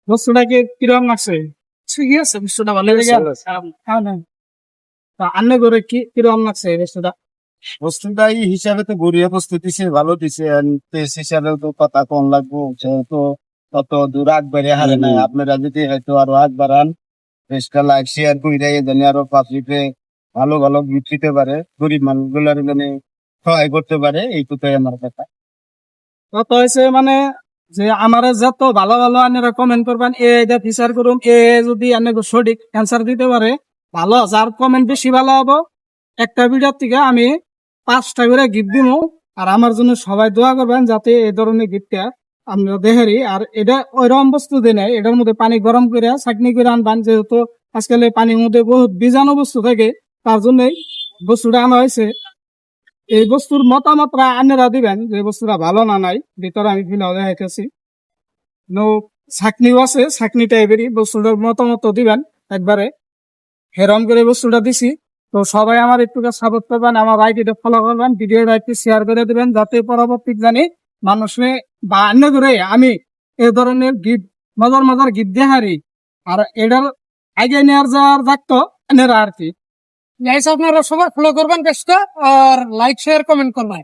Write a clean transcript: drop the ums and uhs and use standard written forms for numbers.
বস্তুটাকে কিরকম লাগছে? ঠিকই আছে, বস্তুটা ভালো লেগে হ্যাঁ না তা আন্নে করে কিরকম লাগছে এই বস্তুটা? বস্তুটা এই হিসাবে তো গড়িয়া প্রস্তুতি সে ভালো দিছে পেস হিসাবে তো কথা কম লাগবো সেহেতু তত দূর আগ বাড়িয়ে হারে নাই আপনারা যদি হয়তো আরো আগ বাড়ান পেজটা লাইক শেয়ার করে জানি আরো পাবলিকে ভালো ভালো গিফট দিতে পারে গরিব মানুষগুলার মানে সহায় করতে পারে এইটুকুই আমার কথা। কত হয়েছে মানে যে আমার যত ভালো ভালো আনেরা কমেন্ট করবেন এটা ফিচার করুন যদি আনে সঠিক অ্যান্সার দিতে পারে ভালো, যার কমেন্ট বেশি ভালো হবো একটা ভিডিওর থেকে আমি 5টা করে গিফট দিব। আর আমার জন্য সবাই দোয়া করবেন যাতে এই ধরনের গিফটটা আমরা দেখারি। আর এটা ওইরকম বস্তু দিয়ে নেই, এটার মধ্যে পানি গরম করে চাটনি করে আনবান, যেহেতু আজকাল এই পানির মধ্যে বহুত বীজাণু বস্তু থাকে তার জন্যই বস্তুটা আনা হয়েছে। এই বস্তুর মতামতরা আনেরা দিবেন যে বস্তুটা ভালো না নাই, ভিতরে আমি ফিলাও দেখাইতেছি নো ছাকনিও আছে, ছাকনি টাইপেরই বস্তুটার মতামত দিবেন একবারে হেরম করে বস্তুটা দিছি। তো সবাই আমার একটু সাপোর্ট করবেন, আমার আইডিটা ফলো করবেন, ভিডিও একটু শেয়ার করে দিবেন যাতে পরবর্তী জানি মানুষে বা অন্য করে আমি এই ধরনের গিফট মজার মজার গিফট দেখারি। আর এটার আগে নেওয়ার যাওয়ার থাকতো এনারা আর কি। আপনারা সবাই ফলো করবেন পেজটা আর লাইক শেয়ার কমেন্ট করবেন।